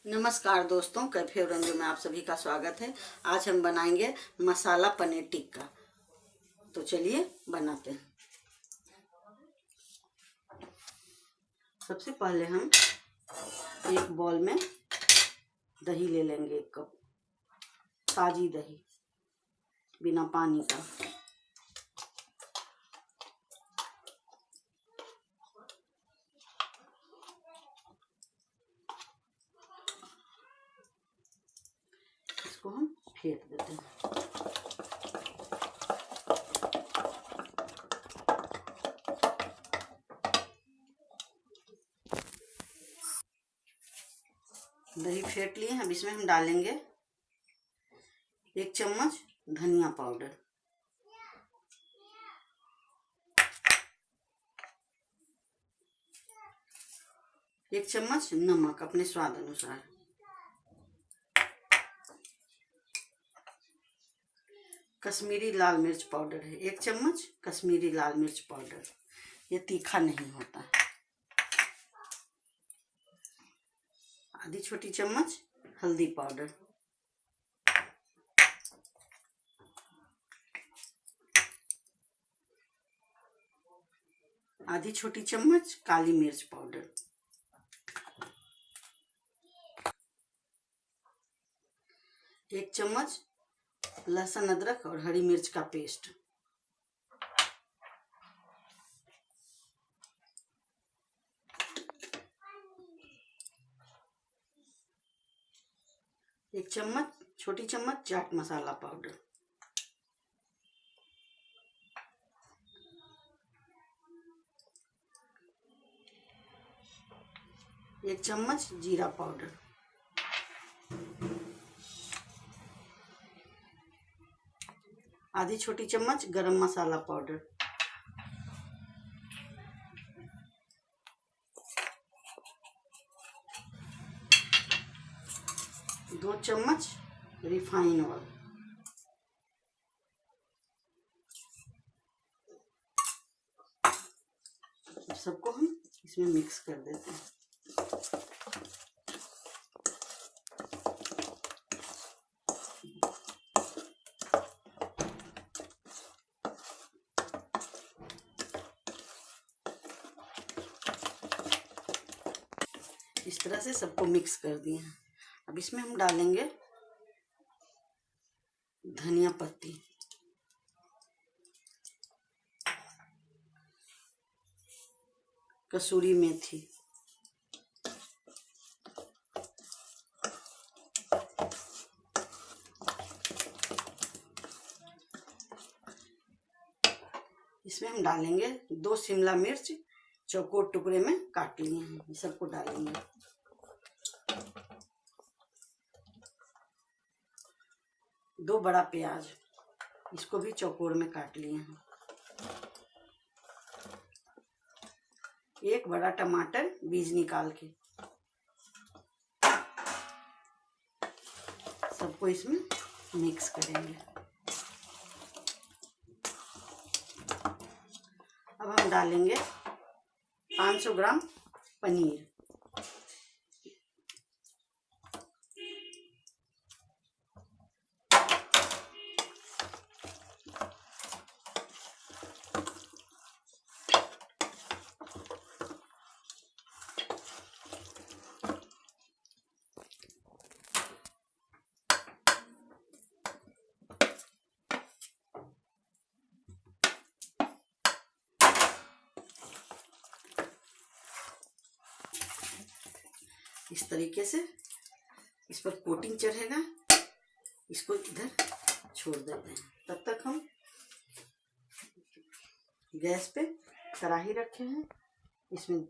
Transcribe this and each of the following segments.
नमस्कार दोस्तों, कैफे ओरंजो में आप सभी का स्वागत है। आज हम बनाएंगे मसाला पनीर टिक्का। तो चलिए बनाते हैं। सबसे पहले हम एक बॉल में दही ले लेंगे, 1 कप ताजी दही बिना पानी का। इसको हम फेंट देते हैं। दही फेंट लिए। अब इसमें हम डालेंगे 1 चम्मच धनिया पाउडर, 1 चम्मच नमक अपने स्वाद अनुसार, कश्मीरी लाल मिर्च पाउडर है 1 चम्मच कश्मीरी लाल मिर्च पाउडर, ये तीखा नहीं होता। आधी छोटी चम्मच हल्दी पाउडर, आधी छोटी चम्मच काली मिर्च पाउडर, 1 चम्मच लहसुन अदरक और हरी मिर्च का पेस्ट, 1 चम्मच छोटी चम्मच चाट मसाला पाउडर, 1 चम्मच जीरा पाउडर, आधी छोटी चम्मच गरम मसाला पाउडर, 2 चम्मच रिफाइन ऑयल, सबको हम इसमें मिक्स कर देते हैं। इस तरह से सबको मिक्स कर दिए हैं। अब इसमें हम डालेंगे धनिया पत्ती, कसूरी मेथी, इसमें हम डालेंगे 2 शिमला मिर्च चौकोर टुकड़े में काट लिए हैं, ये सबको डालेंगे। 2 बड़ा प्याज, इसको भी चौकोर में काट लिए हैं। 1 बड़ा टमाटर बीज निकाल के, सबको इसमें मिक्स करेंगे। अब हम डालेंगे 500 ग्राम पनीर, इस तरीके से इस पर कोटिंग चढ़ेगा। इसको इधर छोड़ देते हैं। तब तक हम गैस पे कढ़ाई रखे हैं, इसमें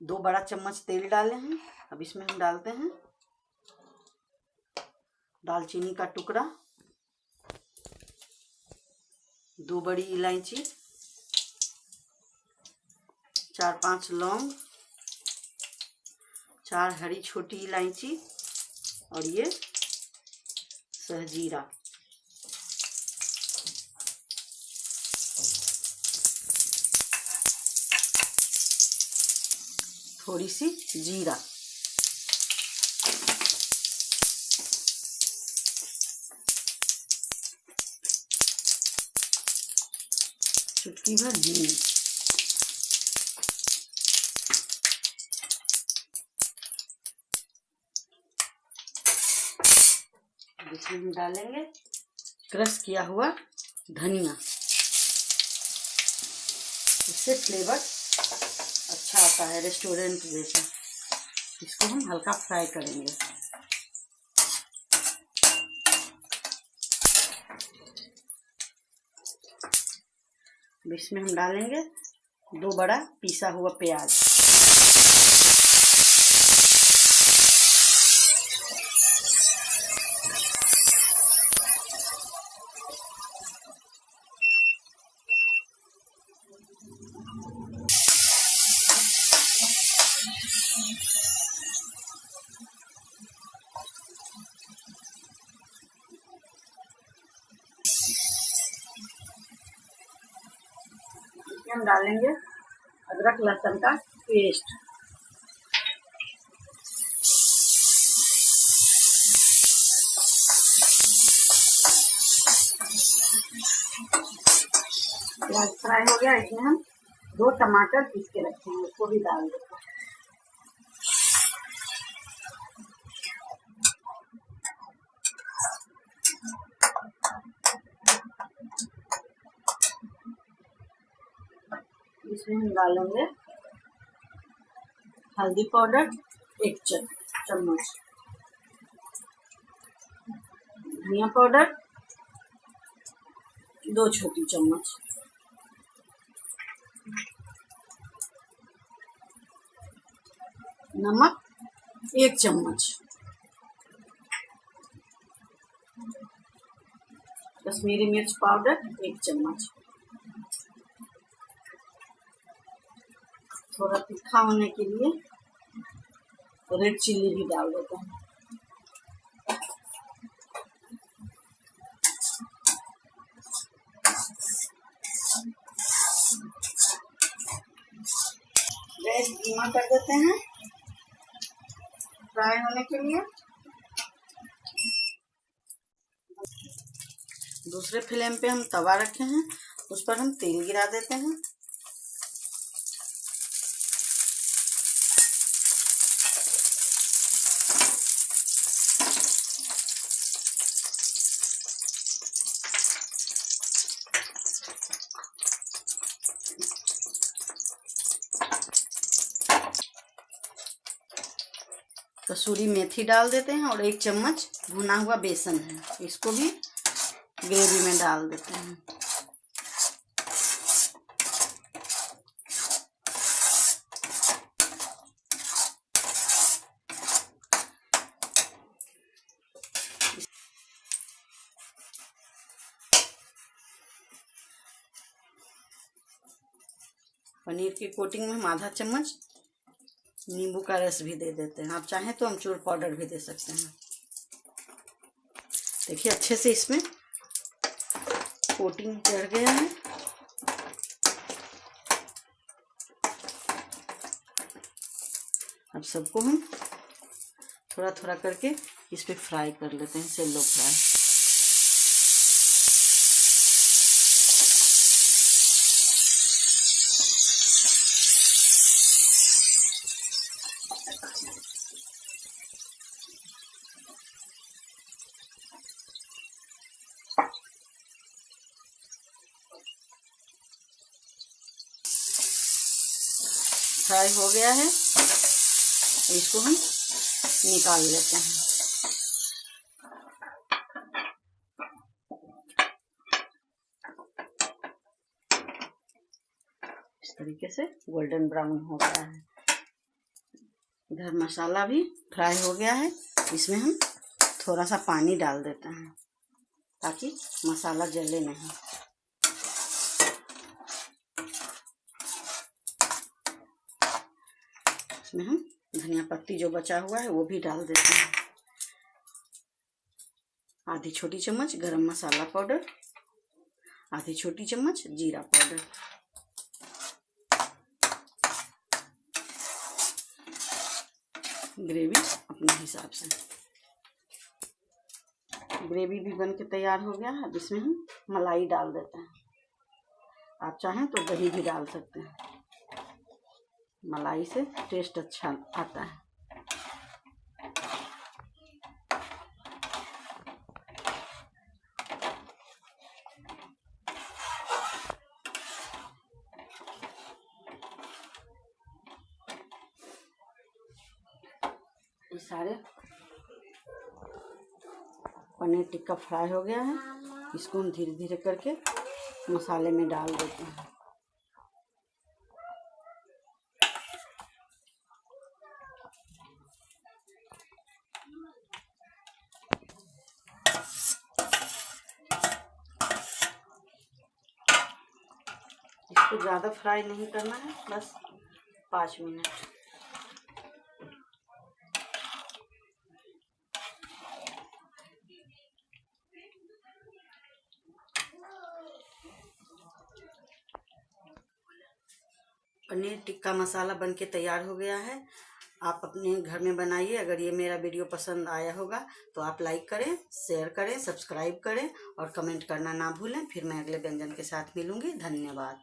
2 बड़ा चम्मच तेल डाले हैं। अब इसमें हम डालते हैं दालचीनी का टुकड़ा, 2 बड़ी इलायची, 4-5 लौंग, 4 हरी छोटी इलायची और ये सहजीरा, थोड़ी सी जीरा, चुटकी भर हींग, इसमें हम डालेंगे क्रश किया हुआ धनिया। इससे फ्लेवर अच्छा आता है रेस्टोरेंट जैसा। इसको हम हल्का फ्राई करेंगे। इसमें हम डालेंगे 2 बड़ा पिसा हुआ प्याज। हम डालेंगे अदरक लहसुन का पेस्ट। प्याज फ्राई हो गया। इसमें हम 2 टमाटर पीस के रखे हैं, उसको भी डाल देते हैं। इसमें हम डालेंगे हल्दी पाउडर 1 चम्मच, धनिया पाउडर 2 छोटी चम्मच, नमक 1 चम्मच, कश्मीरी मिर्च पाउडर 1 चम्मच। थोड़ा तीखा होने के लिए रेड चिल्ली भी डाल देते हैं। गैस धीमा कर देते हैं फ्राई होने के लिए। दूसरे फ्लेम पे हम तवा रखे हैं, उस पर हम तेल गिरा देते हैं। कसूरी मेथी डाल देते हैं और 1 चम्मच भुना हुआ बेसन है, इसको भी ग्रेवी में डाल देते हैं। पनीर की कोटिंग में हम आधा चम्मच नींबू का रस भी दे देते हैं। आप चाहें तो अमचूर पाउडर भी दे सकते हैं। देखिए अच्छे से इसमें कोटिंग चढ़ गया है। अब सबको हम थोड़ा थोड़ा करके इस पे फ्राई कर लेते हैं, सेलो फ्राई। फ्राई हो गया है, इसको हम निकाल लेते हैं। इस तरीके से गोल्डन ब्राउन हो गया है। इधर मसाला भी फ्राई हो गया है। इसमें हम थोड़ा सा पानी डाल देते हैं ताकि मसाला जले नहीं। इसमें हम धनिया पत्ती जो बचा हुआ है वो भी डाल देते हैं। आधी छोटी चम्मच गरम मसाला पाउडर, आधी छोटी चम्मच जीरा पाउडर। ग्रेवी अपने हिसाब से। ग्रेवी भी बन के तैयार हो गया है। अब इसमें हम मलाई डाल देते हैं, आप चाहें तो दही भी डाल सकते हैं, मलाई से टेस्ट अच्छा आता है। ये सारे पनीर टिक्का फ्राई हो गया है। इसको हम धीरे धीरे करके मसाले में डाल देते हैं। इसको ज़्यादा फ्राई नहीं करना है, बस 5 मिनट। पनीर टिक्का मसाला बनके तैयार हो गया है। आप अपने घर में बनाइए। अगर ये मेरा वीडियो पसंद आया होगा तो आप लाइक करें, शेयर करें, सब्सक्राइब करें और कमेंट करना ना भूलें। फिर मैं अगले व्यंजन के साथ मिलूंगी। धन्यवाद।